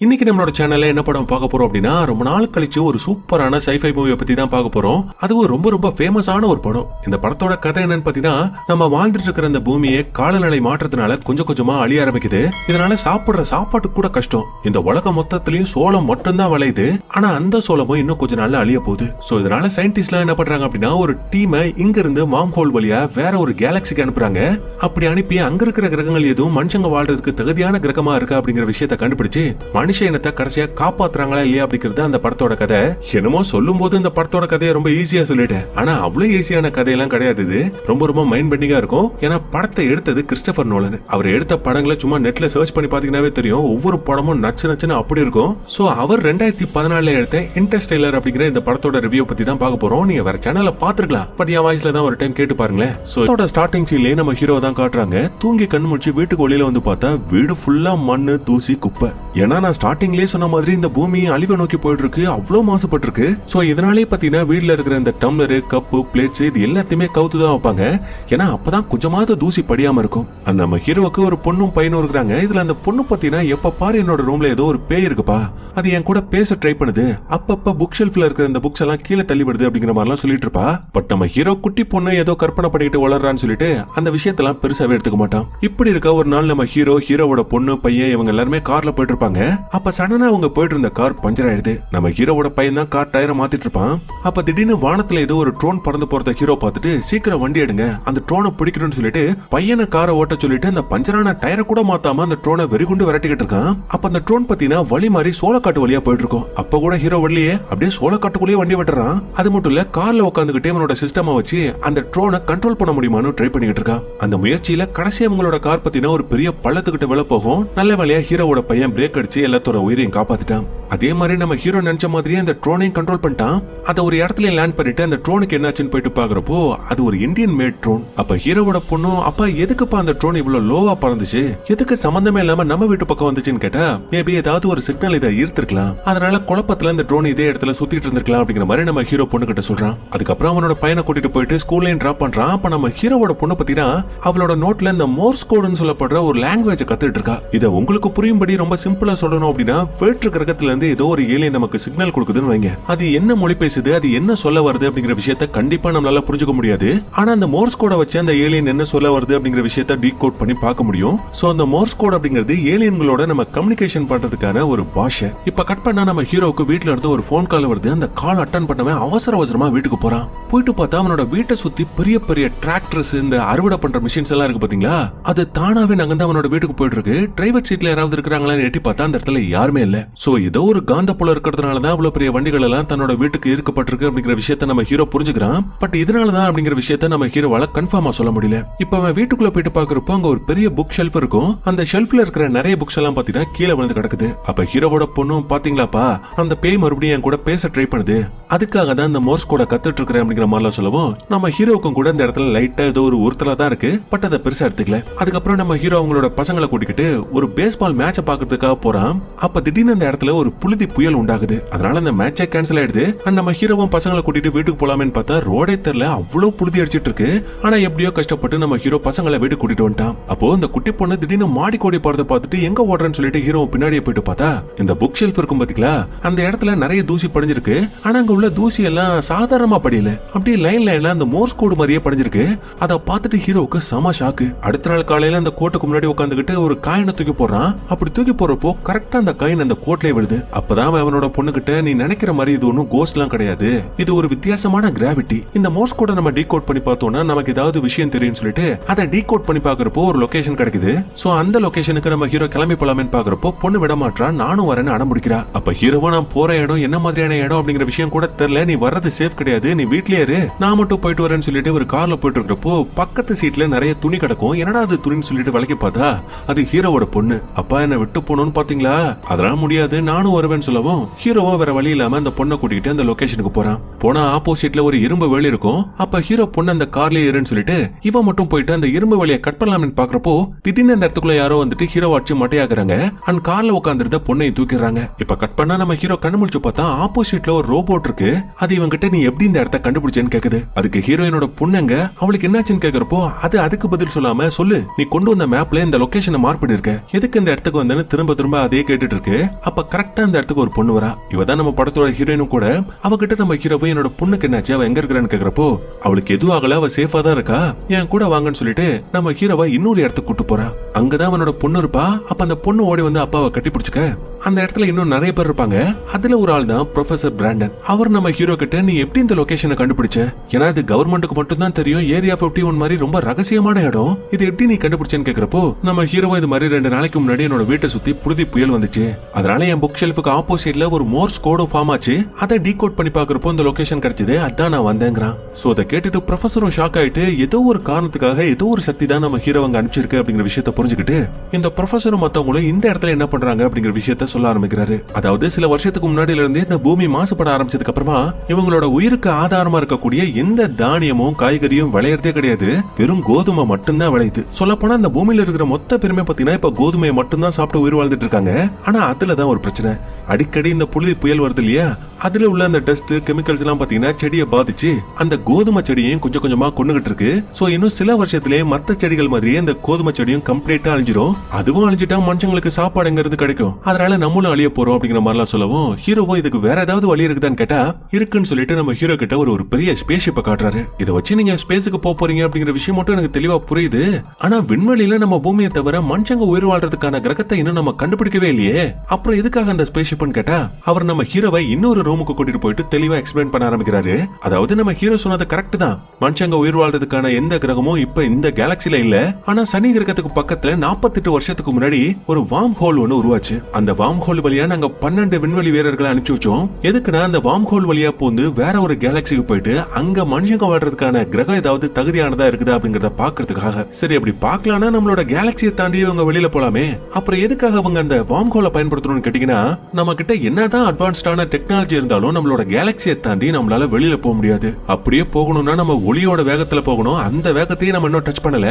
இன்னைக்கு நம்மளோட சேனல்ல என்ன படம் பார்க்க போறோம் அப்படின்னா, ரொம்ப நாள் கழிச்சு ஒரு சூப்பரான சைஃபை மூவியை பத்தி தான் பார்க்க போறோம். அதுவும் ரொம்ப ரொம்ப ஃபேமஸான ஒரு படம். இந்த படத்தோட கதை என்னன்னு பாத்தீங்கன்னா, நம்ம வாழ்ந்துட்டு இருக்கிற இந்த பூமியை காலநிலை மாற்றத்தினால கொஞ்சம் கொஞ்சமா அழிய ஆரம்பிக்குது. இதனால சாப்பிடுற சாப்பாட்டுக்கு கூட கஷ்டம். இந்த உலக மொத்தத்திலயும் சோளம் மட்டும்தான் விளையுது. ஆனா அந்த சோளமும் இன்னும் கொஞ்ச நாள்ல அழிய போகுது. சோ இதனால சயின்டிஸ்ட்லாம் என்ன பண்றாங்க அப்படின்னா, ஒரு டீமை இங்க இருந்து வார்ம் ஹோல் வழியா வேற ஒரு கேலக்சிக்கு அனுப்புறாங்க. அப்படி அனுப்பி அங்க இருக்கிற கிரகங்கள் எதுவும் மனுஷங்க வாழ்றதுக்கு தகுதியான கிரகமா இருக்கா அப்படிங்கிற விஷயத்தை கண்டுபிடிச்சு மனுஷ இனத்தை கடைசியா காப்பாத்துறாங்களா இல்லையா அப்படிங்கிறது அந்த படத்தோட கதை. என்னமோ சொல்லும் போது இந்த படத்தோட கதையை ரொம்ப ஈஸியா சொல்லிட்டேன். ஆனா அவ்வளவு ஈஸியான கதையெல்லாம் கிடையாது. இது ரொம்ப ரொம்ப மைண்ட் பெண்டிங்கா இருக்கும். ஏன்னா படத்தை எடுத்தது கிறிஸ்டோபர் நோலன். அவர் எடுத்த படங்களை சும்மா நெட்ல சர்ச் பண்ணி பாத்தீங்கன்னாவே தெரியும். ஒவ்வொரு படமும் நச்சு நச்சுன்னு அப்படி இருக்கும். சோ அவர் 2014 எடுத்த இன்டர்ஸ்டெல்லர் அப்படிங்கிற இந்த படத்தோட ரிவ்யூ பத்தி தான் பார்க்க போறோம். நீங்க வேற சேனல்ல பாத்துருக்கலாம். பட் என் வாய்ஸ்ல தான் ஒரு டைம் கேட்டு பாருங்களேன். சோ இதோட ஸ்டார்டிங் சீன்லயே நம்ம ஹீரோ தான் காட்டுறாங்க. தூங்கி கண் முழிச்சு வீட்டுக்கு வெளியில வந்து பார்த்தா வீடு ஃபுல்லா மண்ணு தூசி குப்பை. ஏன்னா நான் ஸ்டார்டிங்லயே சொன்ன மாதிரி இந்த பூமி அழிவை நோக்கி போயிட்டு இருக்கு. அவ்வளவு மாசுபட்டு இருக்கு. சோ இதனாலே பாத்தீங்கன்னா வீட்டுல இருக்கிற இந்த டம்ளரு கப்பு பிளேட்ஸ் இது எல்லாத்தையுமே கவுத்து தான் வைப்பாங்க. ஏன்னா அப்பதான் கொஞ்சமாவது தூசி படியாம இருக்கும். நம்ம ஹீரோவுக்கு ஒரு பொண்ணும் பையனும் இருக்கிறாங்க. இதுல அந்த பொண்ணு பாத்தீங்கன்னா எப்ப பாரு என்னோட ரூம்ல ஏதோ ஒரு பேய் இருக்குப்பா, அது என் கூட பேச ட்ரை பண்ணுது, அப்பப்ப புக் ஷெல்ஃப்ல இருக்கிற இந்த புக்ஸ் எல்லாம் கீழே தள்ளி விடுது அப்படிங்கிற மாதிரி எல்லாம் சொல்லிட்டு இருப்பா. பட் நம்ம ஹீரோ குட்டி பொண்ணு ஏதோ கற்பனை பண்ணிட்டு வளர்றான்னு சொல்லிட்டு அந்த விஷயத்தெல்லாம் பெருசாவே எடுத்துக்க மாட்டான். இப்படி இருக்க ஒரு நாள் நம்ம ஹீரோவோட பொண்ணு பையன் இவங்க எல்லாருமே கார்ல போயிட்டு இருப்பாங்க. அப்ப சடனா அவங்க போயிட்டு இருந்த கார் பஞ்சர் ஆயிடுது. நம்ம ஹீரோவோட பையன் தான் கார் டயரை மாத்திட்டு இருப்பான். அப்ப திடீர்னு வானத்துல ஏதோ ஒரு ட்ரோன் பறந்து போறத ஹீரோ பார்த்துட்டு சீக்கிரம் வண்டி எடுங்க, அந்த ட்ரோனை பிடிக்கணும்னு சொல்லிட்டு பையனை காரை ஓட்ட சொல்லிட்டு அந்த பஞ்சரான டயரை கூட மாத்தாம அந்த ட்ரோனை வெறிகுண்டு விரட்டிக்கிட்டு இருக்கான். அப்ப அந்த ட்ரோன் பத்தினா வழி மாறி சோளக்காட்டு வழியா போயிட்டு இருக்கும். அப்ப கூட ஹீரோ வழியே அப்படியே சோளக்காட்டுக்குள்ளேயே வண்டி விட்டுறான். அது மட்டும் இல்ல கார்ல உட்காந்துக்கிட்டே அவனோட சிஸ்டமா வச்சு அந்த ட்ரோனை கண்ட்ரோல் பண்ண முடியுமான்னு ட்ரை பண்ணிட்டு இருக்கான். அந்த முயற்சியில கடைசி அவங்களோட கார் பத்தினா ஒரு பெரிய பள்ளத்துக்கிட்ட விழ போகும். நல்ல வேலையா ஹீரோவோட பையன் பிரேக் அடிச்சு எல்லாத்தோட உயிரையும் காப்பாத்திட்டான். அதே மாதிரி நம்ம ஹீரோ நினைச்ச மாதிரியே அந்த ட்ரோனையும் கண்ட்ரோல் பண்ணிட்டான். அதை ஒரு இடத்துல லேண்ட் பண்ணிட்டு அந்த ட்ரோனுக்கு என்னாச்சுன்னு போயிட்டு பாக்குறப்போ அது ஒரு இந்தியன் மேட் ட்ரோன். அப்ப ஹீரோவோட பொண்ணும் அப்பா எதுக்குப்பா அந்த ட்ரோன் இவ்வளவு லோவா பறந்துச்சு, எதுக்கு சம்பந்தமே இல்லாம நம்ம வீட்டு பக்கம் வந்துச்சுன்னு கேட்டா, மேபி ஏதாவது ஒரு சிக்னல் இதை ஈர்த்திருக்கலாம், அதனால குழப்பத்துல இந்த ட்ரோன் இதே இடத்துல சுத்திட்டு இருந்திருக்கலாம் அப்படிங்கிற மாதிரி நம்ம ஹீரோ பொண்ணு கிட்ட சொல்றான். அதுக்கப்புறம் அவனோட பையனை கூட்டிட்டு போயிட்டு ஸ்கூல்லையும் டிராப் பண்றான். அப்ப நம்ம ஹீரோவோட பொண்ணு பத்தினா அவளோட நோட்ல இந்த மோர்ஸ் கோடுன்னு சொல்லப்படுற ஒரு லாங்குவேஜ் கத்துட்டு இருக்கா. இதை உங்களுக்கு புரியும்படி ரொம்ப சிம்பிளா சொல்லணும் அப்படின்னா, வேற்று கிரகத்துல இருந்து ஏதோ ஒரு ஏலியன் நமக்கு சிக்னல் கொடுக்குதுன்னு வைங்க. அது என்ன மொழி பேசுது, அது என்ன சொல்ல வருது அப்படிங்கிற விஷயத்தை கண்டிப்பா நம்மளால புரிஞ்சுக்க முடியாது. ஆனா அந்த மோர்ஸ் கோட வச்சு அந்த ஏலியன் என்ன சொல்ல வருது அப்படிங்கிற விஷயத்தை டீகோட் பண்ணி பார்க்க முடியும். சோ அந்த மோர்ஸ் கோட் அப்படிங்கிறது ஏலியன்களோட நம்ம கம்யூனிகேஷன் பண்றதுக்கான ஒரு பாஷை. இப்ப கட் பண்ணா நம்ம ஹீரோவுக்கு வீட்ல இருந்து ஒரு போன் கால் வருது. அந்த கால் அட்டன் பண்ணவன் அவசர அவசரமா வீட்டுக்கு போறான். போயிட்டு பார்த்தா அவனோட வீட்டை சுத்தி பெரிய பெரிய டிராக்டர்ஸ், இந்த அறுவடை பண்ற மிஷின்ஸ் எல்லாம் இருக்கு பாத்தீங்களா, அது தானாவே நகர்ந்து அவனோட வீட்டுக்கு போயிட்டு இருக்கு. டிரைவர் சீட்ல யாராவது இருக்கிறாங்களான்னு எட்டி பார்த்தா அந்த இடத்துல யாருமே இல்ல. சோ ஏதோ ஒரு காந்த புல இருக்கிறதுனாலதான் அவ்வளவு பெரிய வண்டிகள் எல்லாம் தன்னோட வீட்டுக்கு இருக்கப்பட்டிருக்கு அப்படிங்கிற விஷயத்தை நம்ம ஹீரோ புரிஞ்சுக்கிறான். பட் இதனாலதான் அப்படிங்கிற விஷயத்தை நம்ம ஹீரோவால கன்ஃபார்மா சொல்ல முடியல. இப்ப அவன் வீட்டுக்குள்ள போயிட்டு பாக்குறப்போ அங்க ஒரு பெரிய புக் ஷெல்ஃப் இருக்கும். அந்த ஷெல்ஃப்ல இருக்கிற நிறைய புக்ஸ் எல்லாம் பாத்தீங்கன்னா கீழே விழுந்து கிடக்குது. அப்ப ஹீரோவோட பொண்ணும் பாத்தீங்களாப்பா, அந்த பேய் மறுபடியும் என் கூட பேச ட்ரை பண்ணுது, அதுக்காக தான் இந்த மோர்ஸ் கோட கத்துட்டு இருக்கிறேன் அப்படிங்கிற மாதிரிலாம் சொல்லவும் நம்ம ஹீரோவுக்கும் கூட இந்த இடத்துல லைட்டா ஏதோ ஒரு உறுத்தலா தான் இருக்கு. பட் அதை பெருசா எடுத்துக்கல. அதுக்கப்புறம் நம்ம ஹீரோ அவங்களோட பசங்களை கூட்டிக்கிட்டு ஒரு பேஸ்பால் மேட்ச பாக்குறதுக்காக போறான். அப்ப திடீர்னு அந்த இடத்துல ஒரு புழுதி புயல் உண்டாகுது. அதனால அந்த மேட்சே கேன்சல் ஆயிடுது. நம்ம ஹீரோவும் பசங்களை கூட்டிட்டு வீட்டுக்கு போலாமேன்னு பார்த்தா ரோடே தெரியல, அவ்வளவு புழுதி அடிச்சிட்டு இருக்கு. ஆனா எப்படியோ கஷ்டப்பட்டு நம்ம ஹீரோ பசங்களை வீட்டுக்கு கூட்டிட்டு வந்துட்டான். அப்போ இந்த குட்டி பொண்ணு திடீர்னு மாடி கோடி போறதை பார்த்துட்டு எங்க ஓடுறேன்னு சொல்லிட்டு ஹீரோ பின்னாடியே போயிட்டு பார்த்தா இந்த புக் ஷெல்ஃப் இருக்கும் பாத்தீங்களா, அந்த இடத்துல நிறைய தூசி படிஞ்சிருக்கு. ஆனா அங்க உள்ள தூசி எல்லாம் சாதாரணமா படியல, அப்படியே லைன்ல அந்த மோர்ஸ் கோடு மாதிரியே படிஞ்சிருக்கு. அதை பார்த்துட்டு ஹீரோவுக்கு செம ஷாக்கு. அடுத்த நாள் காலையில அந்த கோட்டுக்கு முன்னாடி உட்காந்துக்கிட்டு ஒரு காயினை தூக்கி போடுறான். அப்படி தூக்கி போறப்போ கரெக்டா அந்த காயின் அந்த கோட்லயே விழுது. அப்பதான் அவனோட பொண்ணுகிட்ட, நீ நினைக்கிற மாதிரி இது ஒன்னும் கோஸ்ட் எல்லாம் கிடையாது, இது ஒரு வித்தியாசமான கிராவிட்டி. இந்த மோர்ஸ் கோட நம்ம டீகோட் பண்ணி பார்த்தோம்னா நமக்கு ஏதாவது விஷயம் தெரியும் சொல்லிட்டு அதை டீகோட் பண்ணி பாக்குறப்போ ஒரு லொகேஷன் கிடைக்குது. சோ அந்த லொகேஷனுக்கு நம்ம ஹீரோ கிளம்பி போலாமேன்னு பாக்குறப்போ பொண்ணு விட மாட்டா, நானும் வரேன்னு அடம் பிடிக்கிறா. அப்ப ஹீரோவா நான் போற இடம் என்ன மாதிரியான இடம் அப்படிங்கிற விஷயம் கூட தெரியல, நீ வர்றது சேஃப் கிடையாது, நீ வீட்லயே இரு, நான் மட்டும் போயிட்டு வரேன்னு சொல்லிட்டு ஒரு கார்ல போயிட்டு இருக்கிறப்போ பக்கத்து சீட்ல நிறைய துணி கிடக்கும். என்னடா அது துணின்னு சொல்லிட்டு விலைக்கு பார்த்தா அது ஹீரோவோட பொண்ணு. அப்பா என்ன விட்டு போகணும்னு பாத்தீங்களா, அதெல்லாம் முடியாது, நானும் வருவேன்னு சொல்லவும் ஹீரோவும் வேற வழி இல்லாம அந்த பொண்ணை கூட்டிட்டு அந்த லொகேஷனுக்கு போறான். போனா ஆப்போசிட்ல ஒரு இரும்பு வேலி இருக்கும். அப்ப ஹீரோ பொண்ணு அந்த கார்லயே ஏறுன்னு சொல்லிட்டு இவன் மட்டும் போயிட்டு அந்த இரும்பு வேலையை கட் பண்ணலாம்னு பாக்குறப்போ திடீர்னு அந்த இடத்துக்குள்ள யாரோ வந்துட்டு ஹீரோ அடிச்சு மட்டையாக்குறாங்க. அந்த கார்ல உட்காந்துருந்த பொண்ணையும் தூக்கிடுறாங்க. இப்ப கட் பண்ணா நம்ம ஹீரோ கண்ணு முழிச்சு பார்த்தா ஆப்போசிட்ல ஒரு ரோபோட் இருக்கு. அது இவங்கிட்ட நீ எப்படி இந்த இடத்த கண்டுபிடிச்சேன்னு கேக்குது. அதுக்கு ஹீரோயினோட பொண்ணுங்க அவளுக்கு என்னாச்சுன்னு கேக்குறப்போ அது அதுக்கு பதில் சொல்லாம சொல்லு நீ கொண்டு வந்த மேப்ல இந்த லொகேஷனை மார்க் பண்ணிருக்க, எதுக்கு இந்த இடத்துக்கு வந்தேன்னு திரும்ப திரும்ப அதே கேட்டுட்டு இருக்கு. அப்ப கரெக்டா இந்த இடத்துக்கு ஒரு பொண்ணு வரா. இவதான் நம்ம படத்தோட ஹீரோயினும் கூட. அவகிட்ட நம்ம ஹீரோவை என்னோட பொண்ணுக்கு என்னாச்சு, அவ எங்க இருக்கிறான்னு கேக்குறப்போ அவளுக்கு எதுவும் ஆகல, அவ சேஃபா தான் இருக்கா, என் கூட வாங்கன்னு சொல்லிட்டு நம்ம ஹீரோவை இன்னொரு இடத்துக்கு கூட்டு போறா. அங்கதான் அவனோட பொண்ணு இருப்பா. அப்ப அந்த பொண்ணு ஓடி வந்து அப்பாவை கட்டி பிடிச்சுக்க. அந்த இடத்துல இன்னும் நிறைய பேர் இருப்பாங்க. அதுல ஒரு ஆள் தான் ப்ரொஃபசர் பிராண்டன். அவர் நம்ம ஹீரோ கிட்ட நீ எப்படி இந்த லொகேஷனை கண்டுபிடிச்ச, ஏன்னா இது கவர்மெண்ட்டுக்கு மட்டும் தான் தெரியும், ஏரியா 51 மாதிரி ரொம்ப ரகசியமான இடம், இது எப்படி நீ கண்டுபிடிச்சேன்னு கேக்குறப்போ நம்ம ஹீரோவை இது மாதிரி 2 நாளைக்கு முன்னாடி என்னோட வீட்டை சுத்தி புழுதி புயல் வந்துச்சு, அதனால என் புக் ஷெல்ஃபுக்கு ஆப்போசிட்ல ஒரு மோர்ஸ் கோடும் ஃபார்ம் ஆச்சு, அதை டீகோட் பண்ணி பாக்குறப்போ இந்த லொகேஷன் கிடைச்சது, அதான் நான் வந்தேங்கிறான். சோ அதை கேட்டுட்டு ப்ரொஃபசரும் ஷாக் ஆயிட்டு ஏதோ ஒரு காரணத்துக்காக ஏதோ ஒரு சக்தி தான் நம்ம ஹீரோ அங்க அனுப்பிச்சிருக்கு அப்படிங்கிற விஷயத்தை புரிஞ்சுக்கிட்டு இந்த ப்ரொஃபசரும் மத்தவங்களும் இந்த இடத்துல என்ன பண்றாங்க அப்படிங்கிற விஷயத்த சொல்ல ஆரம்பிக்கிறாரு. அதாவது சில வருஷத்துக்கு முன்னாடில இருந்தே இந்த பூமி மாசுபட ஆரம்பிச்சதுக்கு அப்புறமா இவங்களோட உயிருக்கு ஆதாரமா இருக்கக்கூடிய எந்த தானியமும் காய்கறியும் விளையறதே கிடையாது, வெறும் கோதுமை மட்டும்தான் விளையுது. சொல்ல போனா இந்த பூமியில இருக்கிற மொத்த பெருமை பாத்தீங்கன்னா இப்ப கோதுமையை மட்டும்தான் சாப்பிட்டு உயிர் வாழ்ந்துட்டு இருக்காங்க. ஆனா அதுலதான் ஒரு பிரச்சனை, அடிக்கடி இந்த புழுதி புயல் வருது இல்லையா, அதுல உள்ள அந்த டஸ்ட் கெமிக்கல்ஸ் எல்லாம் பாத்தீங்கன்னா செடியை பாதிச்சு அந்த கோதுமை செடியையும் கொஞ்சம் கொஞ்சமா கொண்டுகிட்டு இருக்கு. சோ இன்னும் சில வருஷத்திலே மத்த செடிகள் மாதிரியே இந்த கோதுமை செடியும் கம்ப்ளீட்டா அழிஞ்சிடும். அதுவும் அழிஞ்சிட்டா மனுஷங்களுக்கு சாப்பாடுங்கிறது கிடைக்கும், அதனால நம்மளும் அழிய போறோம் அப்படிங்கிற மாதிரிலாம் சொல்லவும் ஹீரோவோ இதுக்கு வேற ஏதாவது வழி இருக்குதான்னு கேட்டா இருக்குன்னு சொல்லிட்டு நம்ம ஹீரோ கிட்ட ஒரு பெரிய ஸ்பேஸ்ஷிப்பை காட்டுறாரு. இதை வச்சு நீங்க ஸ்பேஸுக்கு போறீங்க அப்படிங்கிற விஷயம் மட்டும் எனக்கு தெளிவா புரியுது. ஆனா விண்வெளியில நம்ம பூமியை தவிர மனுஷங்க உயிர் வாழ்றதுக்கான கிரகத்தை இன்னும் நம்ம கண்டுபிடிக்கவே இல்லையே, அப்புறம் எதுக்காக அந்த ஸ்பேஸ்ஷிப்னு கேட்டா அவர் நம்ம ஹீரோவை இன்னொரு ரூமுக்கு கூட்டிட்டு போயிட்டு தெளிவா எக்ஸ்பிளைன் பண்ண ஆரம்பிக்கிறாரு. அதாவது நம்ம ஹீரோ சொன்னது கரெக்ட் தான், மனுஷங்க உயிர் வாழ்றதுக்கான எந்த கிரகமும் இப்ப இந்த கேலக்சில இல்ல. ஆனா சனி கிரகத்துக்கு பக்கத்துல 48 வருஷத்துக்கு முன்னாடி ஒரு வார்ம் ஹோல் ஒன்னு உருவாச்சு. அந்த வார்ம் ஹோல் வழியா நாங்க 12 விண்வெளி வீரர்களை அனுப்பிச்சு வச்சோம். எதுக்குன்னா அந்த வார்ம் ஹோல் வழியா போந்து வேற ஒரு கேலக்சிக்கு போயிட்டு அங்க மனுஷங்க வாழ்றதுக்கான கிரகம் ஏதாவது தகுதியானதா இருக்குதா அப்படிங்கறத பாக்குறதுக்காக. சரி அப்படி பாக்கலாம்னா நம்மளோட கேலக்சியை தாண்டி அவங்க வெளியில போலாமே, அப்புறம் எதுக்காக அவங்க அந்த வார்ம் ஹோலை பயன்படுத்தணும்னு கேட்டீங்கன்னா நம்ம கிட்ட என்னதான் அட்வான்ஸ்டான டெக்னாலஜி இருந்தாலும் நம்மளோட கேலக்சியை தாண்டி நம்மளால வெளியில போக முடியாது. அப்படியே போகணும்னா நம்ம ஒளியோட வேகத்துல போகணும். அந்த வேகத்தையே நம்ம இன்னும் டச் பண்ணல.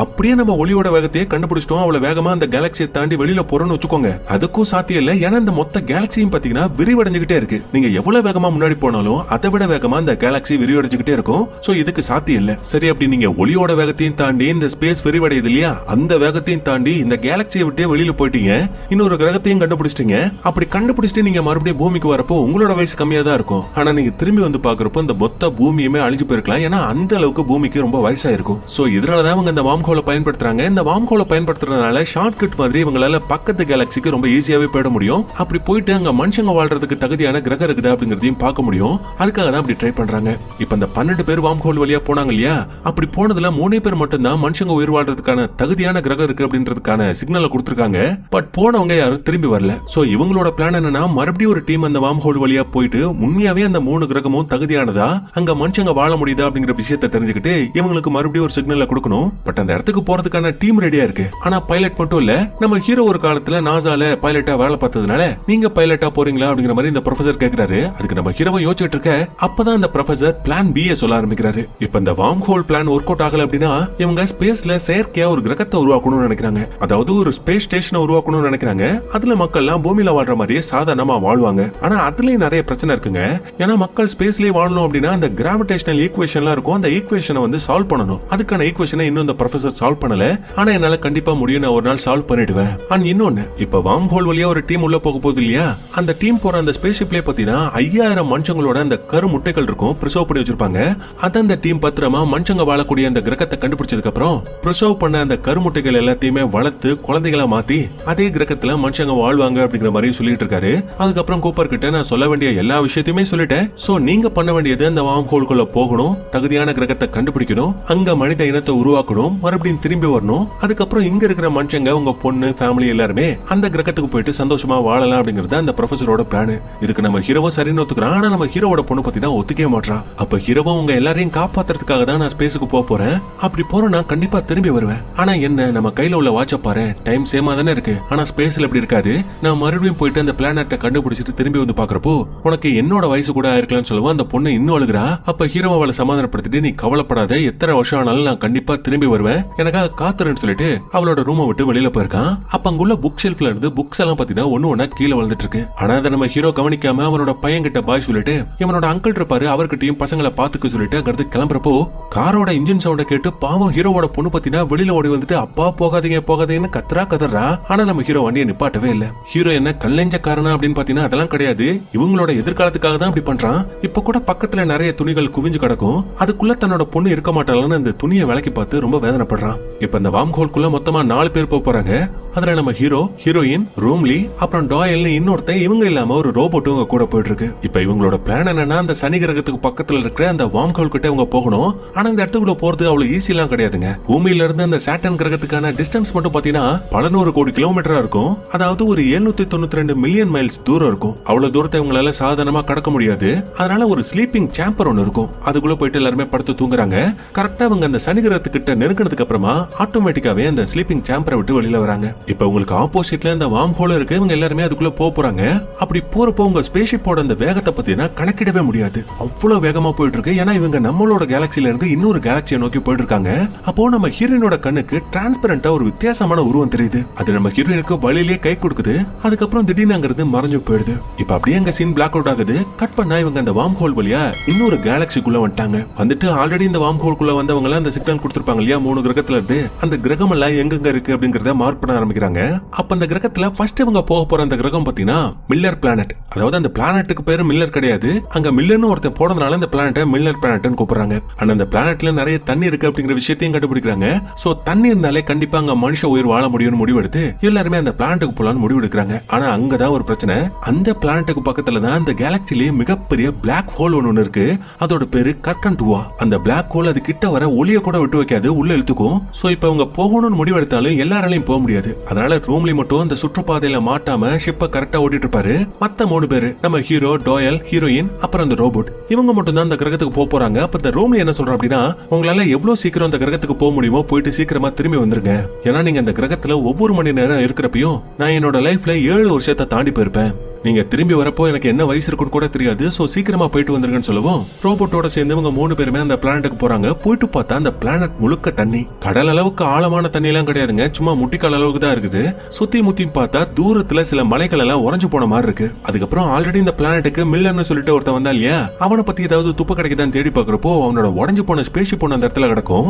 அப்படியே நம்ம ஒளியோட வேகத்தையே கண்டுபிடிச்சிட்டோம், அவ்வளவு வேகமா அந்த கேலக்சியை தாண்டி வெளியில போறோம்னு வச்சுக்கோங்க, அதுக்கும் சாத்தியம் இல்ல. ஏன்னா இந்த மொத்த கேலக்சியும் பாத்தீங்கன்னா விரிவடைஞ்சுகிட்டே இருக்கு. நீங்க எவ்வளவு வேகமா முன்னாடி போனாலும் அதை விட வேகமா இந்த கேலக்சி விரிவடைஞ்சுகிட்டே இருக்கும். சோ இதுக்கு சாத்தியம் இல்ல. சரி அப்படி நீங்க ஒளியோட வேகத்தையும் தாண்டி இந்த ஸ்பேஸ் விரிவடையுது இல்லையா, அந்த வேகத்தையும் தாண்டி இந்த கேலக்சியை விட்டே வெளியில போயிட்டீங்க, இன்னொரு கிரகத்தையும் கண்டுபிடிச்சிட்டீங்க. அப்படி கண்டுபிடிச்சிட்டு நீங்க மறுபடியும் பூமிக்கு வரப்போ உங்களோட வயசு கம்மியா தான் இருக்கும். ஆனா நீங்க திரும்பி வந்து பாக்குறப்போ இந்த மொத்த பூமியுமே அழிஞ்சு போயிருக்கலாம். ஏன்னா அந்த அளவுக்கு பூமிக்கு ரொம்ப வயசா இருக்கும். சோ இதனாலதான் அவங்க இந்த வார்ம் ஹோலை பயன்படுத்துறாங்க. இந்த வார்ம் ஹோலை பயன்படுத்துறதுனால ஷார்ட் கட் மாதிரி இவங்களால பக்கத்து கேலக்சிக்கு ரொம்ப ஈஸியாவே போயிட முடியும். அப்படி போயிட்டு அங்க மனுஷங்க வாழ்றதுக்கு தகுதியான கிரகம் இருக்குதா அப்படிங்கறதையும் பார்க்க முடியும். அதுக்காக தான் அப்படி ட்ரை பண்றாங்க. இப்ப இந்த 12 பேர் வார்ம் ஹோல் வழியா போனாங்க இல்லையா, அப்படி போனதுல 3 பேர் மட்டும் தான் மனுஷங்க உயிர் வாழ்றதுக்கான தகுதியான கிரகம் இருக்கு அப்படின்றதுக்கான சிக்னலை கொடுத்திருக்காங்க. பட் போனவங்க யாரும் திரும்பி வரல. சோ இவங்களோட பிளான் என்னன்னா மறுபடியும் ஒரு டீம் அந்த வார்ம் ஹோல் வழியா போயிட்டு உண்மையாவே அந்த 3 கிரகமும் தகுதியானதா, அங்க மனுஷங்க வாழ முடியுதா அப்படிங்கிற விஷயத்தை தெரிஞ்சுக்கிட்டு இவங்களுக்கு மறுபடியும் ஒரு சிக்னலை கொடுக்கணும். பட் அந்த இடத்துக்கு போறதுக்கான டீம் ரெடியா இருக்கு. ஆனா பைலட் மட்டும் இல்ல. நம்ம ஹீரோ ஒரு காலத்துல நாசால பைலட்டா வேலை பார்த்ததுனால நீங்க பைலட்டா போறீங்களா அப்படிங்கிற மாதிரி இந்த ப்ரொஃபசர் கேக்குறாரு. அதுக்கு நம்ம ஹீரோவை யோசிச்சுட்டு இருக்க அப்பதான் அந்த ப்ரொஃபசர் பிளான் பி சொல்ல ஆரம்பிக்கிறாரு. இப்ப இந்த warm whole plan work out ஆகல அப்படின்னா இவங்க ஸ்பேஸ்ல செயற்கையா ஒரு கிரகத்தை உருவாக்கணும்னு நினைக்கிறாங்க. அதாவது ஒரு ஸ்பேஸ் ஸ்டேஷனை உருவாக்கணும்னு நினைக்கிறாங்க. அதுல மக்கள் எல்லாம் பூமியில வாழ்ற மாதிரியே சாதாரணமா வாழ்வாங்க. ஆனா அதுலயும் நிறைய பிரச்சனை இருக்குங்க. ஏன்னா மக்கள் ஸ்பேஸ்லயே வாழணும் அப்படின்னா அந்த கிராவிடேஷனல் ஈக்குவேஷன்லாம் இருக்கும், அந்த ஈக்குவேஷனை வந்து சால்வ் பண்ணணும். அதுக்கான ஈக்குவேஷனை இன்னும் இந்த ப்ரொஃபசர் சால்வ் பண்ணல. ஆனா என்னால கண்டிப்பா முடியும், நான் ஒரு நாள் சால்வ் பண்ணிடுவேன். அண்ட் இன்னொன்னு, இப்ப வார்ம் ஹோல் வழியா ஒரு டீம் உள்ள போக போகுது இல்லையா, அந்த டீம் போற அந்த ஸ்பேஸ்ஷிப்லயே பாத்தீங்கன்னா 5000 மனுஷங்களோட அந்த கரு முட்டைகள் இருக்கும், பிரிசர்வ் பண்ணி வச்சிருப்பாங்க. அத அந்த டீம் பத்திரமா மனுஷங்க வாழக்கூடிய அந்த கிரகத்தை கண்டுபிடிச்சதுக்கு அப்புறம் பிரிசர்வ் பண்ண அந்த கருமுட்டைகள் எல்லாத்தையுமே வளர்த்து குழந்தைகளா மாத்தி அதே கிரகத்துல மனுஷங்க வாழ்வாங்க அப்படிங்கிற மாதிரி சொல்லிட்டு இருக்காரு. அதுக்கப்புறம் கூப்பர் கிட்ட நான் சொல்ல வேண்டிய எல்லா விஷயத்தையுமே சொல்லிட்டேன். சோ நீங்க பண்ண வேண்டியது அந்த வார்ம் ஹோல்குள்ள போகணும், தகுதியான கிரகத்தை கண்டுபிடிக்கணும், அங்க மனித இனத்தை உருவாக்கணும், மறுபடியும் திரும்பி வரணும். அதுக்கப்புறம் இங்க இருக்கிற மனுஷங்க உங்க பொண்ணு ஃபேமிலி எல்லாருமே அந்த கிரகத்துக்கு போயிட்டு சந்தோஷமா வாழலாம் அப்படிங்கறது அந்த ப்ரொஃபசரோட பிளான். இதுக்கு நம்ம ஹீரோவோ சரின்னு ஒத்துக்கிறான். ஆனா நம்ம ஹீரோவோட பொண்ணு பாத்தீங்கன்னா ஒத்துக்கவே மாட்டான். அப்ப ஹீரோவோ உங்க எல்லாரையும் காப்பாத்துறதுக்காக தான் நான் ஸ்பேஸுக்கு போறேன், அப்படி போறேன்னா கண்டிப்பா திரும்பி வருவேன். ஆனா என்ன, நம்ம கையில உள்ள வாட்ச பாரு, டைம் சேமா தானே இருக்கு. ஆனா ஸ்பேஸ்ல எப்படி இருக்காது. நான் மறுபடியும் போயிட்டு அந்த பிளானட்டை கண்டுபிடிச்சிட்டு திரும்பி வந்து பாக்குறப்போ உனக்கு என்னோட வயசு கூட ஆயிருக்கலாம்னு சொல்லுவோம். அந்த பொண்ணு இன்னும் அழுகுறா. அப்ப ஹீரோ அவளை சமாதானப்படுத்திட்டு நீ கவலைப்படாத, எத்தனை வருஷம் ஆனாலும் நான் கண்டிப்பா திரும்பி வருவேன், எனக்காக காத்துறேன்னு சொல்லிட்டு அவளோட ரூமை விட்டு வெளியில போயிருக்கான். அப்ப அங்குள்ள புக் ஷெல்ஃப்ல இருந்து புக்ஸ் எல்லாம் பாத்தீங்கன்னா ஒண்ணு ஒண்ணா கீழே விழுந்துட்டு இருக்கு. ஆனா அதை நம்ம ஹீரோ கவனிக்காம அவனோட பையன் கிட்ட பாய் சொல்லிட்டு இவனோட அங்கிள் இருப்பாரு அவர்கிட்டயும் பசங்களை பாத்துக்க சொல்லிட்டு அங்கிருந்து கிளம்புறப்போ காரோட இன்ஜின் சவுண்ட கேட்டு பாவம் ஹீரோவோட பொண்ணு பாத்தீங்கன்னா வெளியில ஓடி வந்துட்டு அப்பா போகாதீங்க போகாதீங்கன்னு கதறா. ஆனா நம்ம ஹீரோ வண்டியை நிப்பாட்டவே இல்ல. ஹீரோ என்ன கல்லெஞ்சக்காரனா அப்படின்னு பாத்தீங்கன்னா அதெல்லாம் கிடையாது, இவங்களோட எதிர்காலத்துக்காக தான் இப்படி பண்றான். இப்ப கூட பக்கத்துல நிறைய துணிகள் குவிஞ்சு கிடக்கும், அதுக்குள்ள தன்னோட பொண்ணு இருக்க மாட்டாளான்னு அந்த துணியை விலைக்கு பார்த்து ரொம்ப வேதனைப்படுறான். இப்ப இந்த வார்ம் ஹோல்குள்ள மொத்தமா 4 பேர் போறாங்க. அதுல நம்ம ஹீரோ, ஹீரோயின், ரூம்லி, அப்புறம் டாயல்னு இன்னொருத்தன், இவங்க இல்லாம ஒரு ரோபோட்டும் இவங்க கூட போயிட்டு இருக்கு. இப்ப இவங்களோட பிளான் என்னன்னா அந்த சனி கிரகத்துக்கு பக்கத்துல இருக்கிற அந்த வார்ம் ஹோல் கிட்ட இவங்க போகணும். ஆனா இந்த இடத்துக்குள்ள போறது அவ்வளவு ஈஸி எல்லாம் கிடையாதுங்க. பூமியில இருந்து அந்த சாட்டர்ன் கிரகத்துக்கான டிஸ்டன்ஸ் மட்டும் பாத்தீங்கன்னா பல நூறு கோடி கிலோமீட்டரா இருக்கும். அதாவது ஒரு 792 மில்லியன் மைல்ஸ் தூரம் இருக்கும். அவ்வளவு தூரத்தை இவங்களால சாதாரணமா கடக்க முடியாது. அதனால ஒரு ஸ்லீப்பிங் சேம்பர் ஒன்னு இருக்கும். அதுக்குள்ள போயிட்டு எல்லாருமே படுத்து தூங்குறாங்க. கரெக்டா அவங்க அந்த சனி கிரகத்துக்கிட்ட நெருங்கினதுக்கு அப்புறமா ஆட்டோமேட்டிக்காவே அந்த ஸ்லீப்பிங் சேம்பரை விட்டு வெளியில வராங்க. இப்ப உங்களுக்கு ஆப்போசிட்ல இந்த வார்ம் ஹோல் இருக்கு. இவங்க எல்லாருமே அதுக்குள்ள போறாங்க. அப்படி போறப்போ உங்க ஸ்பேஸ்ஷிப்போட அந்த வேகத்தை பத்தினா கணக்கிடவே முடியாது, அவ்வளவு வேகமா போயிட்டு இருக்கு. ஏன்னா இவங்க நம்மளோட கேலக்சில இருந்து இன்னொரு கேலக்சியை நோக்கி போயிட்டு இருக்காங்க. அப்போ நம்ம ஹீரோயினோட கண்ணுக்கு டிரான்ஸ்பரண்டா ஒரு வித்தியாசமான உருவம் தெரியுது. அது நம்ம ஹீரோயினுக்கு வழியிலேயே கை கொடுக்குது. அதுக்கப்புறம் திடீர்னு அங்கிருந்து மறைஞ்சு போயிடுது. இப்ப அப்படியே அங்க சீன் பிளாக் அவுட் ஆகுது. கட் பண்ணா இவங்க அந்த வார்ம் ஹோல் வழியா இன்னொரு கேலக்சிக்குள்ள வந்துட்டாங்க. வந்துட்டு ஆல்ரெடி இந்த வார்ம் ஹோல்குள்ள வந்தவங்க அந்த சிக்னல் கொடுத்திருப்பாங்க இல்லையா 3 கிரகத்துல இருந்து, அந்த கிரகம் எல்லாம் எங்க இருக்கு அப்படிங்கறத மார்க் பண்ண ஆரம்பிக்கிறாங்க. அப்ப அந்த கிரகத்துல ஃபர்ஸ்ட் இவங்க போற அந்த கிரகம் பாத்தீங்கன்னா மில்லர் பிளானட். அதாவது அந்த பிளானட்டுக்கு பேரு மில்லர் கிடையாது, அங்க மில்லர்னு ஒருத்தர் போடுறதுனால இந்த பிளானட்டை மில்லர் பிளானட்னு கூப்பிடுறாங்க. ஆனா அந்த பிளானட்ல நிறைய தண்ணி இருக்கு அப்படிங்கிற விஷயத்தையும் கண்டுபிடிக்கிறாங்க. சோ தண்ணி இருந்தாலே கண்டிப்பா அங்க மனுஷ உயிர் வாழ முடியும்னு முடிவெடுத்து எல்லாருமே அந்த பிளானட்டுக்கு போலான்னு முடிவெடுக்கிறாங்க. ஆனா அங்கதான் ஒரு பிரச்சனை. அந்த பிளானட்டுக்கு பக்கத்துல தான் அந்த கேலக்சிலேயே மிகப்பெரிய பிளாக் ஹோல் ஒன்னு இருக்கு. அதோட பேரு கர்கன்டுவா. அந்த பிளாக் ஹோல் அது கிட்ட வர ஒளிய கூட விட்டு வைக்காது, உள்ள இழுத்துக்கும். சோ இப்ப அவங்க போகணும்னு முடிவெடுத்தாலும் எல்லாராலையும் போக முடியாது. அதனால ரூம்லி மட்டும் அந்த சுற்றுப்பாதையில மாட்டாம ஷிப்பை கரெக்டா ஓட்டிட்டு இருப்பாரு. மத்த 3 பேரு நம்ம ஹீரோ, டாயல், ஹீரோயின், அப்புறம் அந்த ரோபோட், இவங்க மட்டும் தான் அந்த கிரகத்துக்கு போறாங்க. அப்ப இந்த ரூம்லி என்ன சொல்ற அப்படின்னா உங்களால எவ்வளவு சீக்கிரம் அந்த கிரகத்துக்கு போக முடியுமோ போயிட்டு சீக்கிரமா திரும்பி வந்துருங்க. ஏன்னா நீங்க அந்த கிரகத்துல ஒவ்வொரு மணி நேரம் இருக்கிறப்பையும் நான் என்னோட லைஃப்ல 7 வருஷத்தை தாண்டி போயிருப்பேன். நீங்க திரும்பி வரப்போ எனக்கு என்ன வயசு இருக்குன்னு கூட தெரியாது. சோ சீக்கிரமா போயிட்டு வந்துருங்கன்னு சொல்லுவோம். ரோபோட்டோட சேர்ந்து இவங்க 3 பேருமே அந்த பிளானட்டுக்கு போறாங்க. போயிட்டு பார்த்தா அந்த பிளானட் முழுக்க தண்ணி. கடல் அளவுக்கு ஆழமான தண்ணி எல்லாம் கிடையாதுங்க, சும்மா முட்டிக்கால் அளவுக்கு தான் இருக்குது. சுத்தி முத்தி பார்த்தா தூரத்துல சில மலைகள் எல்லாம் உறைஞ்சு போன மாதிரி இருக்கு. அதுக்கப்புறம் ஆல்ரெடி இந்த பிளானட்டுக்கு மில்லர்னு சொல்லிட்டு ஒருத்தன் வந்தா இல்லையா, அவனை பத்தி ஏதாவது துப்பு கிடைக்குதான்னு தேடி பாக்குறப்போ அவனோட உடஞ்சு போன ஸ்பேஸ்ஷிப் ஒன்று அந்த இடத்துல கிடக்கும்.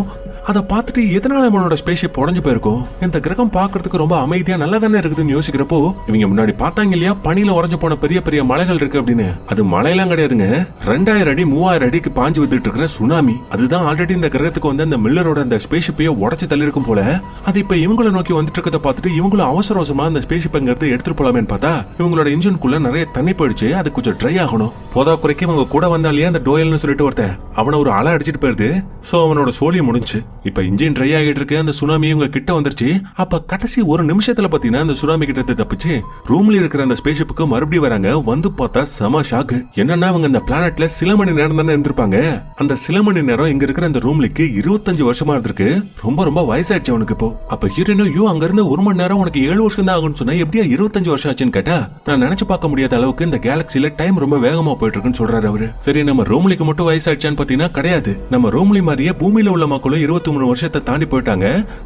அதை பார்த்துட்டு எதனால அவனோட ஸ்பேஸ்ஷிப் உடஞ்சு போயிருக்கும், இந்த கிரகம் பாக்குறதுக்கு ரொம்ப அமைதியா நல்லா தானே இருக்குதுன்னு யோசிக்கிறப்போ இவங்க முன்னாடி பார்த்தாங்க இல்லையா பனியில உறைஞ்சு போன பெரிய பெரிய மலைகள் இருக்கு அப்படின்னு. அது மலையெல்லாம் கிடையாதுங்க, 2000 அடி 3000 அடிக்கு பாஞ்சு வந்துட்டு இருக்கிற சுனாமி. அதுதான் ஆல்ரெடி இந்த கிரகத்துக்கு வந்து அந்த மில்லரோட அந்த ஸ்பேஸ்ஷிப்பையே உடச்சு தள்ளி இருக்கும் போல. அது இப்ப இவங்களை நோக்கி வந்துட்டு இருக்கத பார்த்துட்டு இவங்களும் அவசர அவசரமா அந்த ஸ்பேஸ்ஷிப் எடுத்துட்டு போலாமேன்னு பார்த்தா இவங்களோட இன்ஜின்குள்ள நிறைய தண்ணி போயிடுச்சு. அது கொஞ்சம் ட்ரை ஆகணும். போதா குறைக்கு இவங்க கூட வந்தாலே அந்த டோயல்னு சொல்லிட்டு ஒருத்தன் அவனை ஒரு அலை அடிச்சிட்டு போயிருது. சோ அவனோட சோழியம் முடிஞ்சு. இப்ப இன்ஜின் ட்ரை ஆகிட்டு இருக்கு. அந்த சுனாமி இவங்க கிட்ட வந்துருச்சு. அப்ப கடைசி ஒரு நிமிஷத்துல பாத்தீங்கன்னா அந்த சுனாமி கிட்ட தப்பிச்சு ரூம்ல இருக்கிற அந்த ஸ்பேஸ்ஷிப்புக்கு மறுபடியும் வராங்க. வந்து பார்த்தா செம ஷாக்கு. என்னன்னா அவங்க அந்த பிளானட்ல சில மணி நேரம் தானே இருந்திருப்பாங்க. அந்த சில மணி நேரம் இங்க இருக்கிற அந்த ரூம்லிக்கு 25 வருஷமா இருந்திருக்கு. ரொம்ப ரொம்ப வயசாயிடுச்சு அவனுக்கு இப்போ. அப்ப ஹீரோயினும் அங்க இருந்து 1 மணி நேரம் உனக்கு 7 வருஷம் தான் ஆகும்னு சொன்னா எப்படியா 25 வருஷம் ஆச்சுன்னு கேட்டா நான் நினைச்சு பார்க்க முடியாத அளவுக்கு இந்த கேலக்சில டைம் ரொம்ப வேகமா போயிட்டு இருக்குன்னு சொல்றாரு அவரு. சரி நம்ம ரூம்லிக்கு மட்டும் வயசாயிடுச்சான்னு பாத்தீங்கன்னா கிடையாது. நம்ம ரூம்லி மாதிரியே பூமியில உள்ள மக்களும் 23 வருஷத்தை தாண்டி போயிட்டாங்க.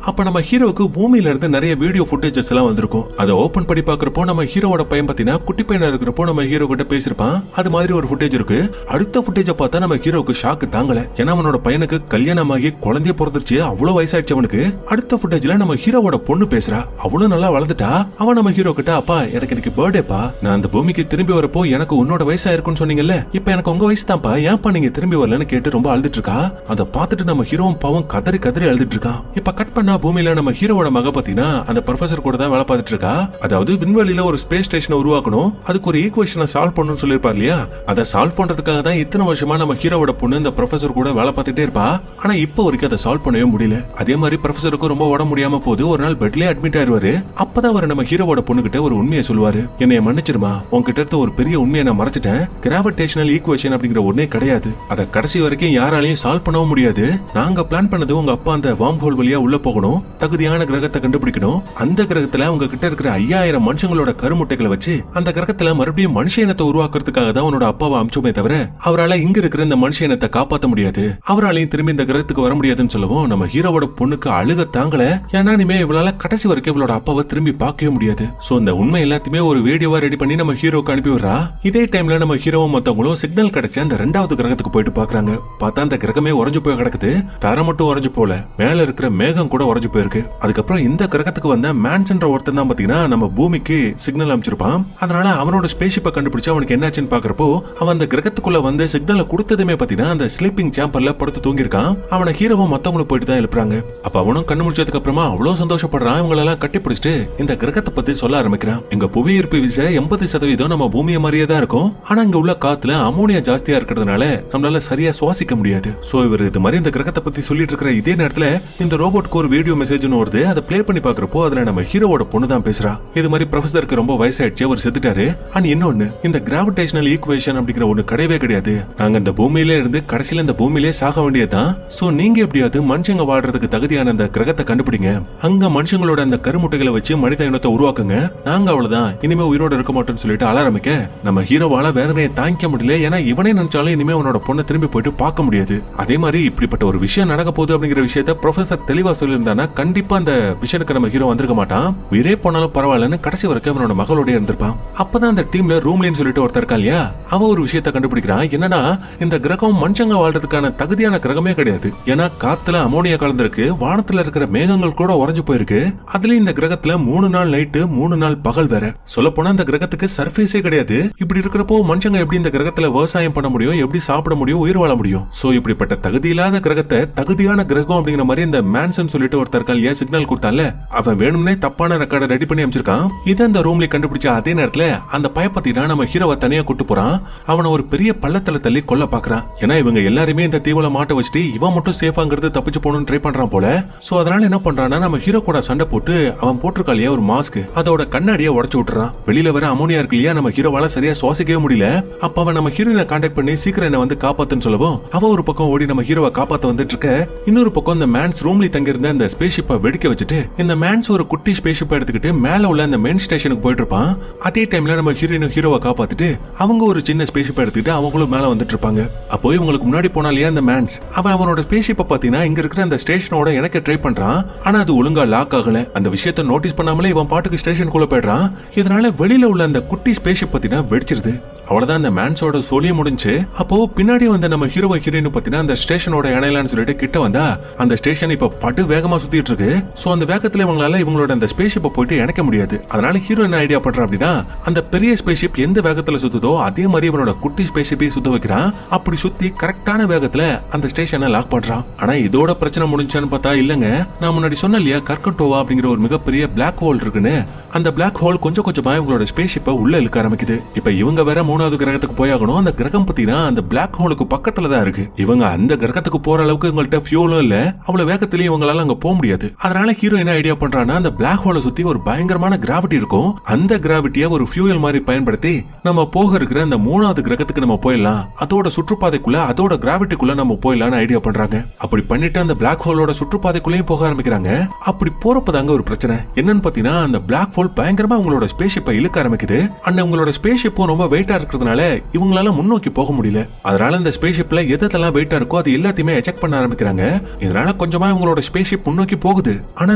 அப்ப நம்ம ஹீரோவுக்கு பூமியில இருந்து நிறைய வீடியோ ஃபுட்டேஜஸ் எல்லாம் வந்திருக்கும். அதை ஓபன் பண்ணி பாக்குறப்போ நம்ம ஹீரோவோட பையன் பாத்தீங்கன்னா குட்டி பையனா இருக்கிறப்போ நம்ம ஹீரோ கிட்ட பேசிருப்பான். அது மாதிரி ஒரு ஃபுட்டேஜ் இருக்கு. அடுத்த ஃபுட்டேஜ பார்த்தா நம்ம ஹீரோவுக்கு ஷாக்கு தாங்கல. ஏன்னா அவனோட பையனுக்கு கல்யாணமாகி குழந்தைய பிறந்துருச்சு, அவ்வளவு வயசாயிடுச்சு அவனுக்கு. அடுத்த ஃபுட்டேஜ்ல நம்ம ஹீரோவோட பொண்ணு பேசுறா. அவளும் நல்லா வளர்ந்துட்டா. அவன் நம்ம ஹீரோ கிட்ட அப்பா எனக்கு இன்னைக்கு பர்த்டேப்பா, நான் அந்த பூமிக்கு திரும்பி வரப்போ எனக்கு உன்னோட வயசா இருக்குன்னு சொன்னீங்கல்ல, இப்ப எனக்கு உங்க வயசு தான்ப்பா, ஏன்ப்பா நீங்க திரும்பி வரலன்னு கேட்டு ரொம்ப அழுதுட்டு இருக்கா. அதை பார்த்துட்டு நம்ம ஹீரோவும் பாவம் கதறி கதறி அழுதுட்டு இருக்கான். இப்ப கட் பண்ணா பூமியில நம்ம ஹீரோவோட மக பாத்தீங்கன்னா அந்த ப்ரொஃபசர் கூட தான் வேலை பார்த்துட்டு இருக்கா. அதாவது விண்வெளியில ஒரு ஸ்பேஸ் ஸ்டேஷனை உருவாக்கணும், அதுக்கு ஒரு ஈக்குவேஷனை சால்வ் பண்ணணும்னு சொல்லிருப்பார் இல்லையா. அதை சால்வ் பண்றதுக்காக தான் இத்தனை வருஷமா நம்ம ஹீரோவோட பொண்ணு இந்த ப்ரொஃபசர் கூட வேலை பார்த்துட்டே இருப்பா. ஆனா இப்போ வரைக்கும் அதை சால்வ் பண்ணவே முடியல. அதே மாதிரி ப்ரொஃபசருக்கு ரொம்ப உடம்பு முடியாம போது ஒரு நாள் பெட்லயே அட்மிட் ஆயிருவாரு. அப்பதான் அவர் நம்ம ஹீரோவோட பொண்ணு கிட்ட ஒரு உண்மையை சொல்லுவாரு. என்னைய மன்னிச்சிருமா, உங்ககிட்ட இருந்த ஒரு பெரிய உண்மையை நான் மறைச்சிட்டேன். கிராவிடேஷனல் ஈக்குவேஷன் அப்படிங்கிற ஒன்னே கிடையாது, அதை கடைசி வரைக்கும் யாராலையும் சால்வ் பண்ணவும் முடியாது. நாங்க பிளான் பண்ணது உங்க அப்பா அந்த வார்ம் ஹோல் வழியா உள்ள போகணும், தகுதியான கிரகத்தை கண்டுபிடிக்கணும், அந்த கிரகத்துல உங்க கிட்ட இருக்கிற 5000 மனுஷங்களோட கருமுட்டைகளை வச்சு அந்த அந்த கிரகத்துல மறுபடியும் மனுஷ இனத்தை உருவாக்குறதுக்காக தான் அவனோட அப்பாவை அமிச்சுமே தவிர அவரால் இங்க இருக்கிற இந்த மனுஷ இனத்தை காப்பாற்ற முடியாது, அவராலையும் திரும்பி இந்த கிரகத்துக்கு வர முடியாதுன்னு சொல்லவும் நம்ம ஹீரோவோட பொண்ணுக்கு அழுக தாங்கல. ஏன்னா இனிமே இவளால கடைசி வரைக்கும் இவளோட அப்பாவை திரும்பி பார்க்கவே முடியாது. சோ இந்த உண்மை எல்லாத்தையுமே ஒரு வீடியோவா ரெடி பண்ணி நம்ம ஹீரோக்கு அனுப்பி விடுறா. இதே டைம்ல நம்ம ஹீரோவும் மத்தவங்களும் சிக்னல் கிடைச்ச அந்த 2வது கிரகத்துக்கு போயிட்டு பாக்குறாங்க. பார்த்தா அந்த கிரகமே உறைஞ்சு போய் கிடக்குது. தர மட்டும் உறைஞ்சு போல, மேல இருக்கிற மேகம் கூட உறைஞ்சு போயிருக்கு. அதுக்கப்புறம் இந்த கிரகத்துக்கு வந்த மேன்சன்ற ஒருத்தன் தான் பாத்தீங்கன்னா நம்ம பூமிக்கு சிக்னல் அமைச்சிருப்பான். அதனால அவனோட ஸ்பேஸ்ஷிப்பை கண்டுபிடிச்சு அவனுக்கு என்னாச்சுன்னு பாக்குறப்போ அவன் அந்த கிரகத்துக்குள்ள வந்து சிக்னலை கொடுத்ததுமே பாத்தீங்கன்னா அந்த ஸ்லீப்பிங் சேம்பர்ல படுத்து தூங்கிருக்கான். அவனை ஹீரோவும் மத்தவங்களும் போயிட்டு தான் எழுப்புறாங்க. அப்ப அவனும் கண்ணு முடிச்சதுக்கு அப்புறமா அவ்வளவு சந்தோஷப்படுறான். இவங்களெல்லாம் கட்டி பிடிச்சிட்டு இந்த கிரகத்தை பத்தி சொல்ல ஆரம்பிக்கிறான். எங்க புவியீர்ப்பு விசை 80% நம்ம பூமியை மாதிரியே தான் இருக்கும். ஆனா இங்க உள்ள காத்துல அமோனியா ஜாஸ்தியா இருக்கிறதுனால நம்மளால சரியா சுவாசிக்க முடியாது. சோ இவர் இது மாதிரி இந்த கிரகத்தை பத்தி சொல்லிட்டு இருக்கிற இதே நேரத்துல இந்த ரோபோட்க்கு ஒரு வீடியோ மெசேஜ் வருது. அதை பிளே பண்ணி பாக்குறப்போ அதுல நம்ம ஹீரோவோட பொண்ணு தான் பேசுறா. இது மாதிரி ப்ரொஃபசருக்கு ரொம்ப வயசாயிடுச்சு, அவர் செத்துட்டாரு. ஆனா இன்னொன்னு, இந்த கிராவிடேஷனல் ஈக்குவேஷன் அப்படிங்கிற ஒண்ணு கிடையவே கிடையாது. நாங்க இந்த பூமியில இருந்து கடைசியில இந்த பூமியிலே சாக வேண்டியதுதான். சோ நீங்க எப்படியாவது மனுஷங்க வாழ்றதுக்கு தகுதியான அந்த கிரகத்தை கண்டுபிடிங்க. அங்க மனுஷங்களோட அந்த கருமுட்டைகளை வச்சு மனித இனத்தை உருவாக்குங்க. நாங்க அவ்வளவுதான், இனிமே உயிரோட இருக்க மாட்டோம்னு சொல்லிட்டு அலாரமிக்க நம்ம ஹீரோவால வேதனையை தாங்கிக்க முடியல. ஏன்னா இவனே நினைச்சாலும் இனிமே அவனோட பொண்ணை திரும்பி போயிட்டு பார்க்க முடியாது. அதே மாதிரி இப்படிப்பட்ட ஒரு விஷயம் நடக்க போகுது அப்படிங்கிற விஷயத்த ப்ரொஃபசர் தெளிவா சொல்லியிருந்தானா கண்டிப்பா அந்த விஷயத்துக்கு நம்ம ஹீரோ வந்திருக்க மாட்டான். உயிரே போனாலும் பரவாயில்லன்னு கடைசி வரைக்கும் அவனோட மகளோட இருந்திருப்பான். அப்பதான் அந்த டீம்ல ரூம்லின்னு சொல்லிட்டு ஒருத்தர் இருக்கா இல்லையா, அவ ஒரு விஷயத்தை கண்டுபிடிக்கிறான். என்னன்னா இந்த கிரகம் மனுஷங்க வாழ்றதுக்கான தகுதியான கிரகமே கிடையாது. ஏன்னா காத்துல அமோனியா கலந்திருக்கு, வானத்துல இருக்கிற மேகங்கள் கூட உறைஞ்சு போயிருக்கு. அதுலயும் இந்த கிரகத்துல 3 நாள் நைட்டு 3 நாள் பகல் வேற. சொல்ல போனா இந்த கிரகத்துக்கு சர்ஃபேஸே கிடையாது. இப்படி இருக்கிறப்போ மனுஷங்க எப்படி இந்த கிரகத்துல விவசாயம் பண்ண முடியும், எப்படி சாப்பிட முடியும், உயிர் வாழ முடியும்? சோ இப்படிப்பட்ட தகுதி இல்லாத கிரகத்தை தகுதியான கிரகம் அப்படிங்கிற மாதிரி இந்த மேன்சன் சொல்லிட்டு ஒருத்தர் ஏன் சிக்னல் கொடுத்தால அவன் வேணும்னே தப்பான ரெக்கார்டை ரெடி பண்ணி அமைச்சிருக்கான். இதை அந்த ரூம்ல கண்டுபிடிச்ச அதே நேரத்துல அந்த பயப்பத்தினா நம்ம ஹீரோவை தனியா கூட்டு போறான். அவனை ஒரு பெரிய பள்ளத்துல தள்ளி கொல்ல பாக்குறான். ஏன்னா இவங்க எல்லாருமே இந்த தீவுல மாட்ட வச்சுட்டு இவன் மட்டும் சேஃபாங்கிறது தப்பிச்சு போகணும்னு ட்ரை பண்றான் போல. சோ அதனால என்ன பண்றான்னா நம்ம ஹீரோ கூட சண்டை போட்டு அவன் போட்டிருக்காளியா ஒரு மாஸ்க், அதோட கண்ணாடியை உடைச்சு விட்டுறான். வெளியில வர அமோனியா இருக்கு இல்லையா, நம்ம ஹீரோவால சரியா சுவாசிக்கவே முடியல. அப்ப அவன் நம்ம ஹீரோயினை கான்டாக்ட் பண்ணி சீக்கிரம் என்ன வந்து காப்பாத்துன்னு சொல்லவும் அவ ஒரு பக்கம் ஓடி நம்ம ஹீரோவை காப்பாத்த வந்துட்டு இருக்க. இன்னொரு பக்கம் இந்த மேன்ஸ் ரூம்ல தங்கி இருந்த அந்த ஸ்பேஸ்ஷிப்பை வெடிக்க வச்சுட்டு இந்த மேன்ஸ் ஒரு குட்டி ஸ்பேஸ்ஷிப்பை எடுத்துக்கிட்டு மேல உள்ள அந்த மெயின் ஸ்டேஷனுக்கு போயிட்டு இருப்பான். அதே டைம்ல நம்ம ஹீரோயினும் ஹீரோவை காப்பாத்திட்டு அவங்க ஒரு சின்ன ஸ்பேஸ்ஷிப்பை எடுத்துக்கிட்டு அவங்களும் மேல வந்துட்டு இருப்பாங்க. அப்போ இவங்களுக்கு முன்னாடி போனாலியா அந்த மேன்ஸ், அவன் அவனோட ஸ்பேஸ்ஷிப்பை பாத்தீங்கன்னா இங்க இருக்கிற அந்த ஸ்டேஷனோட எனக்கு ட்ரை பண்றான். ஆனா அது ஒழுங்கா லாக் ஆகல. அந்த விஷயத்தை நோட்டீஸ் பண்ணாமலே இவன் பாட்டுக்கு ஸ்டேஷனுக்குள்ள போயிடுறான். இதனால வெளியில உள்ள அந்த குட்டி ஸ்பேஸ்ஷிப் பாத்தீங்கன்னா வெடிச்சிருது. அவ்வளவுதான் அந்த மேன்ஸோட சொல்லி முடிஞ்சு. அப்போ பின்னாடி வந்த நம்ம ஹீரோவை ஹீரோயின் பாத்தீங்கன்னா அந்த ஸ்டேஷனோட இணையலான்னு சொல்லிட்டு கிட்ட வந்தா அந்த ஸ்டேஷன் இப்ப படு வேகமா சுத்திட்டு இருக்கு. சோ அந்த வேகத்துல இவங்களால இவங்களோட அந்த ஸ்பேஸ்ஷிப்பை போயிட்டு இணைக்க முடியாது. அதனால ஹீரோ என்ன ஐடியா பண்றான் அப்படின்னா அந்த பெரிய ஸ்பேஸ்ஷிப் எந்த வேகத்துல சுத்துதோ அதே மாதிரி இவனோட குட்டி ஸ்பேஸ்ஷிப்பை சுத்த வைக்கிறான். அப்படி சுத்தி கரெக்டான வேகத்துல அந்த ஸ்டேஷனை லாக் பண்றான். ஆனா இதோட பிரச்சனை முடிஞ்சான்னு பார்த்தா இல்லங்க, நான் முன்னாடி சொன்ன இல்லையா கர்கட்டோவா அப்படிங்கிற ஒரு மிகப்பெரிய பிளாக் ஹோல் இருக்குன்னு. அந்த பிளாக் ஹோல் கொஞ்சம் கொஞ்சமா இவங்களோட ஸ்பேஸ்ஷிப்பை உள்ள இழுக்க ஆரம்பிக்குது. இப்ப இவங்க வேற 3வது கிரகத்துக்கு போயாகணும். அந்த கிரகம் பத்தினா அந்த பிளாக் ஹோலுக்கு பக்கத்துல தான் இருக்கு. இவங்க அந்த கிரகத்துக்கு போற அளவுக்கு இவங்கள்ட்ட ஃபியூலும் இல்ல, அவ்வளவு வேகத்திலயும் இவங்களால அங்க போக முடியாது. அதனால ஹீரோ என்ன ஐடியா பண்றான்னா அந்த பிளாக் ஹோலை சுத்தி ஒரு பயங்கரமான கிராவிட்டி இருக்கும். அந்த கிராவிட்டியை ஒரு ஃபியூயல் மாதிரி பயன்படுத்தி நம்ம போக இருக்கிற அந்த 3வது கிரகத்துக்கு நம்ம போயிடலாம். அதோட சுற்றுப்பாதைக்குள்ள அதோட கிராவிட்டிக்குள்ள நம்ம போயிடலாம்னு ஐடியா பண்றாங்க. அப்படி பண்ணிட்டு அந்த பிளாக் ஹோலோட சுற்றுப்பாதைக்குள்ளேயும் போக ஆரம்பிக்கிறாங்க. அப்படி போறப்பதாங்க ஒரு பிரச்சனை என்னன்னு பாத்தீங்கன்னா அந்த பிளாக் ஹோல் பயங்கரமா உங்களோட ஸ்பேஸ்ஷிப்பை இழுக்க ஆரம்பிக்குது. அண்ட் உங்களோட ஸ்பேஸ்ஷிப்பும் ரொம்ப வெயிட்டா இருக்கிறதுனால இவங்களால முன்னோக்கி போக முடியல. அதனால இந்த ஸ்பேஸ்ஷிப்ல எதெல்லாம் வெயிட்டா இருக்கோ அது எல்லாத்தையுமே எஜெக்ட் பண்ண ஆரம்பிக்கிறாங்க. இதனால கொஞ்சமா இவங்களோட ஸ்பேஸ்ஷிப் முன்னோக்கி போகுது. ஆனா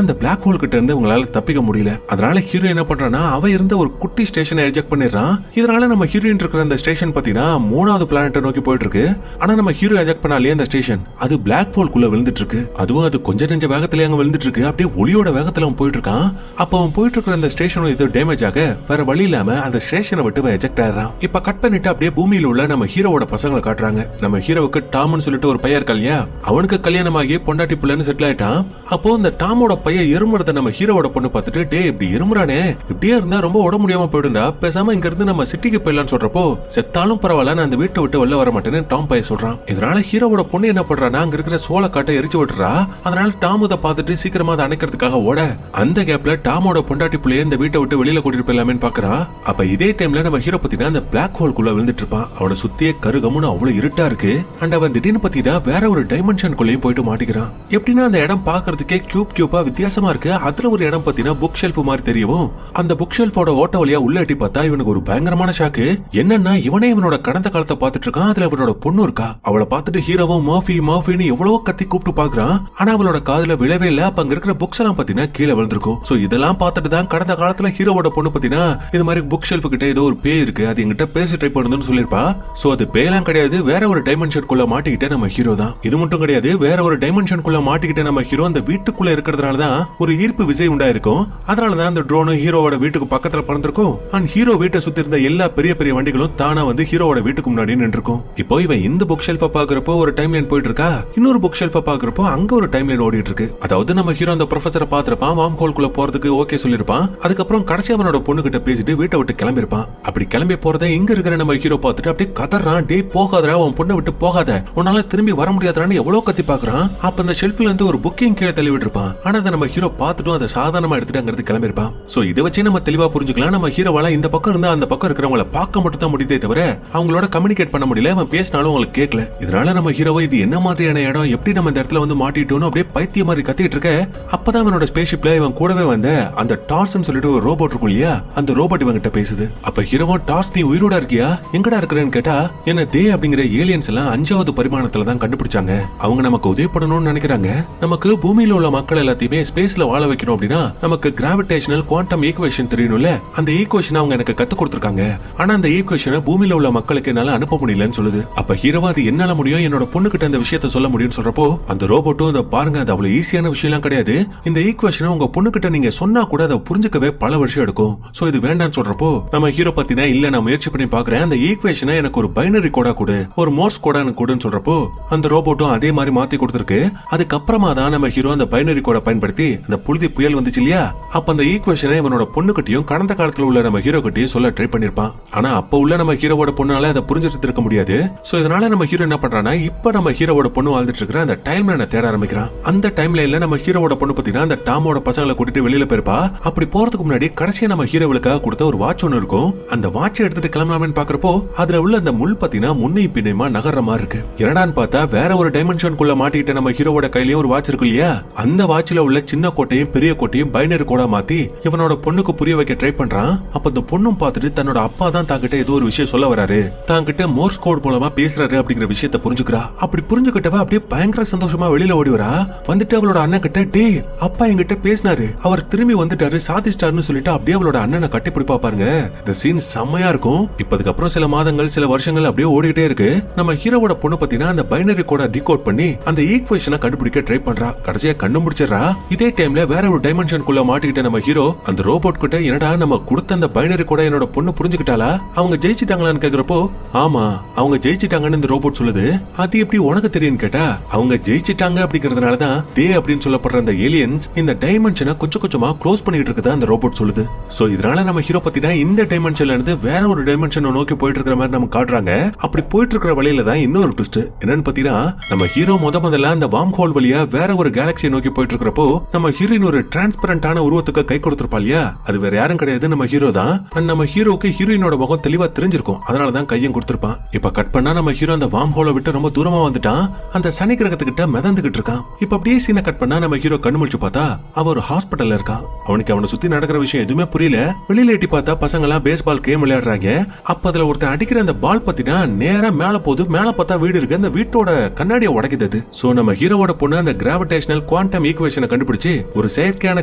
இந்த பிளாக் ஹோல் கிட்ட இருந்து இவங்களால தப்பிக்க முடியல. அதனால ஹீரோ என்ன பண்றான்னா அவ இருந்த ஒரு குட்டி ஸ்டேஷனை எஜெக்ட் பண்ணிடுறான். இதனால நம்ம ஹீரோயின் இருக்கிற அந்த ஸ்டேஷன் பாத்தீங்கன்னா 3வது பிளானட்டை நோக்கி போயிட்டு இருக்கு. ஆனா நம்ம ஹீரோ எஜெக்ட் பண்ணாலே அந்த ஸ்டேஷன் அது பிளாக் ஹோல்குள்ள விழுந்துட்டு இருக்கு. அதுவும் அது கொஞ்ச நெஞ்ச வேகத்துல அங்க விழுந்துட்டு இருக்கு. அப்படியே ஒளியோட வேகத்துல அவன் போயிட்டு இருக்கான். அப்ப அவன் போயிட்டு இருக்கிற அந்த ஸ்டேஷன் ஏதோ டேமேஜ் ஆக வேற வழி இல்லாம அந்த ஸ்டேஷனை விட்டு எஜெக்ட் ஆயிடுறான். இப்ப கட் பண்ணிட்டு அப்படியே பூமியில உள்ள நம்ம ஹீரோவோட பசங்களை காட்டுறாங்க. நம்ம ஹீரோவுக்கு டாம்னு சொல்லிட்டு ஒரு பையன் இருக்கா இல்லையா, அவனுக்கு கல்யாணமாகி பொண்டாட்டி பிள்ளைன்னு செட்டில் ஆயிட்டான். அப்போ அந்த டாமோட பையன் இருமுறத நம்ம ஹீரோவோட பொண்ணு பார்த்துட்டு டே இப்படி இருமுறானே, இப்படியே இருந்தா ரொம்ப உடம்பு முடியாம போயிடுண்டா, பேசாம இங்க இருந்து நம்ம சிட்டிக்கு போயிடலாம்னு சொல்றப்போ செத்தாலும் பரவாயில்ல நான் அந்த வீட்டை விட்டு வெளில வர மாட்டேன்னு டாம் பையன் சொல்றான். இதனால ஹீரோவோட பொண்ணு என்ன பண்றானா அங்க இருக்கிற சோள காட்டை எரிச்சு விட்டுறா. அதனால டாம் இதை பார்த்துட்டு சீக்கிரமா அதை அணைக்கிறதுக்காக ஓட அந்த கேப்ல டாமோட பொண்டாட்டி பிள்ளைய இந்த வீட்டை விட்டு வெளியில கூட்டிட்டு போயிடலாமே பாக்குறா. அப்ப இதே டைம்ல நம்ம ஹீரோ பத்தினா அந்த பிளாக் பிளாக் ஹோல்குள்ள விழுந்துட்டு இருப்பான். அவனை சுத்தியே கருகமுன்னு அவ்வளவு இருட்டா இருக்கு. அண்ட் அவன் திடீர்னு பாத்தீங்கன்னா வேற ஒரு டைமென்ஷனுக்குள்ளேயும் போயிட்டு மாட்டிக்கிறான். எப்படின்னா அந்த இடம் பாக்குறதுக்கே கியூபா வித்தியாசமா இருக்கு. அதுல ஒரு இடம் பாத்தீங்கன்னா புக் ஷெல்ஃப் மாதிரி தெரியவும் அந்த புக் ஷெல்ஃபோட ஓட்ட வழியா உள்ள எட்டி பார்த்தா இவனுக்கு ஒரு பயங்கரமான ஷாக்கு. என்னன்னா இவனே இவனோட கடந்த காலத்தை பாத்துட்டு இருக்கான். அதுல இவனோட பொண்ணு இருக்கா. அவளை பார்த்துட்டு ஹீரோவும் மாஃபின்னு எவ்வளவோ கத்தி கூப்பிட்டு பாக்குறான். ஆனா அவளோட காதுல விழவே இல்ல. அப்ப அங்க இருக்கிற புக்ஸ் எல்லாம் பாத்தீங்கன்னா கீழே விழுந்திருக்கும். சோ இதெல்லாம் பார்த்துட்டு தான் கடந்த காலத்துல ஹீரோவோட பொண்ணு பாத்தீங்கன்னா இது மாதிரி புக் ஷெல்ஃப் கிட்ட ஏதோ ஒரு பேய் இருக்கு, அது எங்கிட்ட பேசி ட்ரை பண்ணுதுன்னு சொல்லிருப்பா. சோ அது பேயெல்லாம் கிடையாது, வேற ஒரு டைமென்ஷனுக்குள்ள மாட்டிக்கிட்ட நம்ம ஹீரோ தான். இது மட்டும் கிடையாது, வேற ஒரு டைமென்ஷனுக்குள்ள மாட்டிக்கிட்ட நம்ம ஹீரோ அந்த வீட்டுக்குள்ள இருக்கிறதுனால தான் ஒரு ஈர்ப்பு விசை உண்டாயிருக்கும். அதனாலதான் அந்த ட்ரோன் ஹீரோவோட வீட்டுக்கு பக்கத்துல பறந்திருக்கும். அண்ட் ஹீரோ வீட்டை சுத்தி இருந்த எல்லா பெரிய பெரிய வண்டிகளும் தானா வந்து ஹீரோவோட வீட்டுக்கு முன்னாடி நின்றுக்கும். இப்போ இவன் இந்த புக் ஷெல்ஃபை பாக்குறப்போ ஒரு டைம் லைன் போயிட்டு இருக்கா, இன்னொரு புக் ஷெல்ஃபை பாக்குறப்போ அங்க ஒரு டைம் லைன் ஓடிட்டு இருக்கு. அதாவது நம்ம ஹீரோ அந்த ப்ரொஃபசரை பாத்திருப்பான், வார்ம் ஹோல்குள்ள போறதுக்கு ஓகே சொல்லிருப்பான். அதுக்கப்புறம் கடைசி அவனோட பொண்ணு கிட்ட பேசிட்டு வீட்டை விட்டு கிளம்பிருப்பான். அப்படி கிளம்பி போறதை இங்க இருக்கிற நம்ம ஹீரோ பார்த்துட்டு அப்படியே கதறான், டே போகாதரா, உன் பொண்ணை விட்டு போகாத, உன்னால திரும்பி வர முடியாதான்னு எவ்வளவு கத்தி பாக்குறான். அப்ப அந்த ஷெல்ஃப்ல இருந்து ஒரு புக்கிங் கீழே தள்ளி விட்டுருப்பான். ஆனா அதை நம்ம ஹீரோ பார்த்துட்டும் அதை சாதாரணமா எடுத்துட்டு அங்கிருந்து கிளம்பிருப்பான். சோ இதை வச்சு நம்ம தெளிவா புரிஞ்சுக்கலாம், நம்ம ஹீரோவால இந்த பக்கம் இருந்தா அந்த பக்கம் இருக்கிறவங்களை பார்க்க மட்டும் தான் முடியுதே தவிர அவங்களோட கம்யூனிகேட் பண்ண முடியல. அவன் பேசினாலும் அவங்களுக்கு கேட்கல. இதனால நம்ம ஹீரோவை இது என்ன மாதிரியான இடம், எப்படி நம்ம இந்த இடத்துல வந்து மாட்டிட்டோம்னு அப்படியே பைத்திய மாதிரி கத்திட்டு இருக்க. அப்பதான் அவனோட ஸ்பேஸ்ஷிப்ல இவன் கூடவே வந்த அந்த டார்ஸ்னு சொல்லிட்டு ஒரு ரோபோட் இருக்கும் இல்லையா, அந்த ரோபோட் இவங்கிட்ட பேசுது. அப்ப ஹீரோவோ, டார்ஸ் நீ உயிரோட இருக்கியா, எங்கடா இருக்கிறேன்னு கேட்டா, என்ன தே அப்படிங்கிற ஏலியன்ஸ் எல்லாம் 5வது பரிமாணத்துல தான் கண்டுபிடிச்சாங்க. அவங்க நமக்கு உதவி பண்ணணும்னு நினைக்கிறாங்க. நமக்கு பூமியில உள்ள மக்கள் எல்லாத்தையுமே ஸ்பேஸ்ல வாழ வைக்கணும் அப்படின்னா நமக்கு கிராவிடேஷனல் குவாண்டம் ஈக்குவேஷன் தெரியணும்ல. அந்த ஈக்குவேஷன் அவங்க எனக்கு கத்து கொடுத்திருக்காங்க. ஆனா அந்த ஈக்குவேஷனை பூமியில உள்ள மக்களுக்கு என்னால அனுப்ப முடியலன்னு சொல்லுது. அப்ப ஹீரோவா அது என்னால முடியும், என்னோட பொண்ணு கிட்ட அந்த விஷயத்த சொல்ல முடியும்னு சொல்றப்போ அந்த ரோபோட்டும் அதை பாருங்க, அது அவ்வளவு ஈஸியான விஷயம் எல்லாம் கிடையாது. இந்த ஈக்குவேஷனை உங்க பொண்ணு கிட்ட நீங்க சொன்னா கூட அதை புரிஞ்சுக்கவே பல வருஷம் எடுக்கும். சோ இது வேண்டாம்னு சொல்றப்போ நம்ம ஹீரோ பத்தினா இல்ல, நான் முயற்சி பண்ணி பாக்குறேன், அந்த ஈக்குவேஷனை எனக்கு ஒரு பைனரி கோடா கொடு, ஒரு மோர்ஸ் கோடா எனக்கு கொடுன்னு சொல்றப்போ அந்த ரோபோட்டும் அதே மாதிரி மாத்தி கொடுத்திருக்கு. அதுக்கப்புறமா தான் நம்ம ஹீரோ அந்த பைனரி கோடை பயன்படுத்தி அந்த புழுதி புயல் வந்துச்சு இல்லையா, அப்ப அந்த ஈக்குவேஷனை இவனோட பொண்ணு கிட்டயும் கடந்த காலத்துல உள்ள நம்ம ஹீரோ கிட்டயும் சொல்ல ட்ரை பண்ணிருப்பான். ஆனா அப்ப உள்ள நம்ம ஹீரோவோட பொண்ணால அதை புரிஞ்சுட்டு இருக்க முடியாது. சோ இதனால நம்ம ஹீரோ என்ன பண்றானா, இப்ப நம்ம ஹீரோவோட பொண்ணு வாழ்ந்துட்டு இருக்கிற அந்த டைம் லைனை தேட ஆரம்பிக்கிறான். அந்த டைம் லைன்ல நம்ம ஹீரோவோட பொண்ணு பாத்தீங்கன்னா அந்த டாமோட பசங்களை கூட்டிட்டு வெளியில போயிருப்பா. அப்படி போறதுக்கு முன்னாடி கடைசியா நம்ம ஹீரோவுக்காக கொடுத்த ஒரு வாட்ச் ஒன்னு இருக்கும். அந்த வாட்சை எடுத்துட்டு கிளம்பலாம்னு பாக்குறப்போ அதுல உள்ள அந்த முள் பாத்தீங்கன்னா முன்னை பின்னையுமா நகர்ற மாதிரி இருக்கு. என்னடான்னு பார்த்தா வேற ஒரு டைமென்ஷனுக்குள்ள மாட்டிக்கிட்ட நம்ம ஹீரோவோட கையிலயும் ஒரு வாட்ச் இருக்கு இல்லையா, அந்த வாட்ச்ல உள்ள சின்ன கோட்டையும் பெரிய கோட்டையும் பைனரி கோடா மாத்தி இவனோட பொண்ணுக்கு புரிய வைக்க ட்ரை பண்றான். அப்ப அந்த பொண்ணும் பார்த்துட்டு தன்னோட அப்பா தான் தாங்கிட்ட ஏதோ ஒரு விஷயம் சொல்ல வராரு, தாங்கிட்ட மோர்ஸ் கோட் மூலமா பேசுறாரு அப்படிங்கிற விஷயத்த புரிஞ்சுக்கிறா. அப்படி புரிஞ்சுக்கிட்டவ அப்படியே பயங்கர சந்தோஷமா வெளியில ஓடி வரா. வந்துட்டு அவளோட அண்ணன் கிட்ட, டே அப்பா என்கிட்ட பேசினாரு, அவர் திரும்பி வந்துட்டாரு, சாதிச்சிட்டாருன்னு சொல்லிட்டு அப்படியே அவளோட அண்ணனை கட்டி பிடிப்பா. பாருங்க இந்த சீன் செம்மையா இருக்கும். இப்பதுக்கு அப்புறம் சில மாதங்கள் சில வருஷங்கள் அப்படியே ஓடிக்கிட்டே இருக்கு. நம்ம ஹீரோவோட பொண்ணு பாத்தீங்கன்னா அந்த பைனரி கோட டிகோட் பண்ணி அந்த ஈக்குவேஷனை கண்டுபிடிக்க ட்ரை பண்றா. கடைசியா கண்டுபிடிச்சிடறா. இதே டைம்ல வேற ஒரு டைமென்ஷனுக்குள்ள மாட்டிக்கிட்ட நம்ம ஹீரோ அந்த ரோபோட் கிட்ட, என்னடா நம்ம கொடுத்த அந்த பைனரி கோட என்னோட பொண்ணு புரிஞ்சுக்கிட்டாளா, அவங்க ஜெயிச்சிட்டாங்களான்னு கேக்குறப்போ, ஆமா அவங்க ஜெயிச்சிட்டாங்கன்னு இந்த ரோபோட் சொல்லுது. அது எப்படி உனக்கு தெரியும் கேட்டா, அவங்க ஜெயிச்சிட்டாங்க அப்படிங்கறதுனாலதான் தே அப்படின்னு சொல்லப்படுற அந்த ஏலியன்ஸ் இந்த டைமென்ஷனை கொஞ்சம் கொஞ்சமா க்ளோஸ் பண்ணிட்டு இருக்குதா அந்த ரோபோட் சொல்லுது. சோ இதனால நம்ம ஹீரோ பத்தினா இந்த டைமென்ஷன்ல இருந்து வேற ஒரு டைமென்ஷனை நோக்கி போயிட்டு இருக்கிற மாதிரி நம்ம காட்டுறாங்க. அப்படி போயிட்டு இருக்கிற வழியில தான் இன்னொரு ட்விஸ்ட் என்னன்னு பாத்தீங்கன்னா, நம்ம ஹீரோ முதல்ல அந்த வார்ம் ஹோல் வழியா வேற ஒரு கேலக்சியை நோக்கி போயிட்டு இருக்கிறப்போ நம்ம ஹீரோயின் ஒரு டிரான்ஸ்பரண்டான உருவத்துக்கு கை கொடுத்திருப்பா இல்லையா, அது வேற யாரும் கிடையாது நம்ம ஹீரோ தான். நம்ம ஹீரோக்கு ஹீரோயினோட முகம் தெளிவா தெரிஞ்சிருக்கும், அதனாலதான் கையும் கொடுத்திருப்பான். இப்ப கட் பண்ணா நம்ம ஹீரோ அந்த வார்ம் ஹோலை விட்டு ரொம்ப தூரமா வந்துட்டான். அந்த சனி கிரகத்துக்கிட்ட மிதந்துகிட்டு இருக்கான். இப்ப அப்படியே சீனை கட் பண்ணா நம்ம ஹீரோ கண்ணு முழிச்சு பார்த்தா அவ ஒரு ஹாஸ்பிட்டல்ல இருக்கான். அவனுக்கு அவனை சுத்தி நடக்கிற விஷயம் எதுவுமே புரியல. வெளியில எட்டி பார்த்தா பசங்க எல்லாம் பேஸ்பால் கேம் விளையாடுறாங்க. அப்ப அதுல ஒருத்தன் அடிக்கிற அந்த பால் பத்தினா நேரா மேல போகுது. மேல பார்த்தா வீடு இருக்கு, அந்த வீட்டோட கண்ணாடியை உடைக்குது. சோ நம்ம ஹீரோவோட பொண்ணு அந்த கிராவிடேஷனல் குவாண்டம் ஈக்குவேஷனை கண்டுபிடிச்சு ஒரு செயற்கையான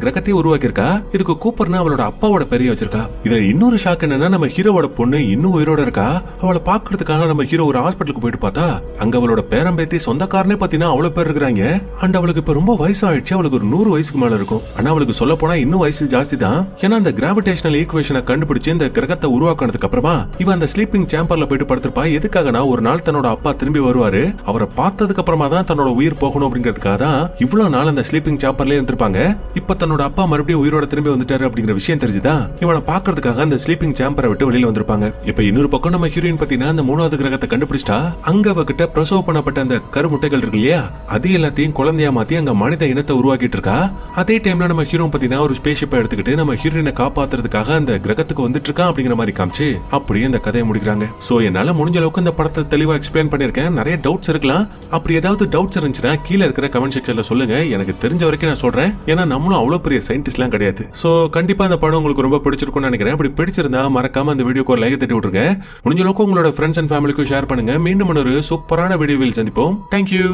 கிரகத்தை உருவாக்கியிருக்கா. இதுக்கு கூப்பர்னு அவளோட அப்பாவோட பெரிய வச்சிருக்கா. இதுல இன்னொரு ஷாக் என்னன்னா, நம்ம ஹீரோவோட பொண்ணு இன்னும் உயிரோட இருக்கா. அவளை பாக்குறதுக்காக நம்ம ஹீரோ ஒரு ஹாஸ்பிட்டலுக்கு போயிட்டு பார்த்தா அங்க அவளோட பேரம்பேத்தி சொந்தக்காரனே பாத்தீங்கன்னா அவ்வளவு பேர் இருக்காங்க. அண்ட் அவளுக்கு இப்ப ரொம்ப வயசு ஆயிடுச்சு. அவளுக்கு ஒரு 100 வயசுக்கு மேல இருக்கும். ஆனா அவளுக்கு சொல்ல போனா இன்னும் வயசு ஜாஸ்தி தான். ஏன்னா அந்த கிராவிடேஷனல் ஈக்குவேஷனை கண்டுபிடிச்சு இந்த கிரகத்தை உருவாக்குனதுக்கு அப்புறமா இவன் அந்த ஸ்லீப்பிங் சேம்பர்ல போயிட்டு படுத்திருப்பா. எதுக்காகனா ஒரு நாள் தன்னோட அப்பா திரும்பி வருவாரு, அவரை பார்த்ததுக்கு அப்புறமா தான் தன்னோட உயிர் போகணும் அப்படிங்கிறதுக்காக தான் இவ்வளவு நாள் அந்த ஸ்லீப்பிங் சேம்பர்ல இருந்திருப்பாங்க. இப்ப தன்னோட அப்பா மறுபடியும் உயிரோட திரும்பி வந்துட்டாரு அப்படிங்கிற விஷயம் தெரிஞ்சுதான் இவனை பாக்குறதுக்காக அந்த ஸ்லீப்பிங் சேம்பரை விட்டு வெளியில வந்திருப்பாங்க. இப்ப இன்னொரு பக்கம் நம்ம ஹீரோயின் பாத்தீங்கன்னா அந்த 3வது கிரகத்தை கண்டுபிடிச்சிட்டா. அங்க அவகிட்ட பிரசவ பண்ணப்பட்ட அந்த கருமுட்டைகள் இருக்கு இல்லையா, அது எல்லாத்தையும் குழந்தையா மாத்தி அங்க மனித இனத்தை உருவாக்கிட்டு இருக்கா. அதே டைம்ல நம்ம ஹீரோ பாத்தீங்கன்னா ஒரு ஸ்பேஸ்ஷிப்பை எடுத்துக்கிட்டு நம்ம ஹீரோயினை காப்பாத்துறதுக்காக அந்த கிரகத்துக்கு வந்துட்டு இருக்கான் அப்படிங்கிற மாதிரி காமிச்சு அப்ப அப்படியே இந்த கதையை முடிக்கிறாங்க. சோ என்னால முடிஞ்ச அளவுக்கு இந்த படத்தை தெளிவா எக்ஸ்பிளைன் பண்ணிருக்கேன். நிறைய டவுட்ஸ் இருக்கலாம். அப்படி ஏதாவது டவுட்ஸ் இருந்துச்சுன்னா கீழே இருக்கிற கமெண்ட் செக்ஷன்ல சொல்லுங்க. எனக்கு தெரிஞ்ச வரைக்கும் நான் சொல்றேன். ஏன்னா நம்மளும் அவ்வளவு பெரிய சயின்டிஸ்ட்லாம் கிடையாது. சோ கண்டிப்பா இந்த படம் உங்களுக்கு ரொம்ப பிடிச்சிருக்கும்னு நினைக்கிறேன். அப்படி பிடிச்சிருந்தா மறக்காம அந்த வீடியோக்கு ஒரு லைக் தட்டி விட்டுருங்க. முடிஞ்ச அளவுக்கு உங்களோட ஃப்ரெண்ட்ஸ் அண்ட் ஃபேமிலிக்கும் ஷேர் பண்ணுங்க. மீண்டும் ஒரு சூப்பரான வீடியோவில் சந்திப்போம். தேங்க்யூ.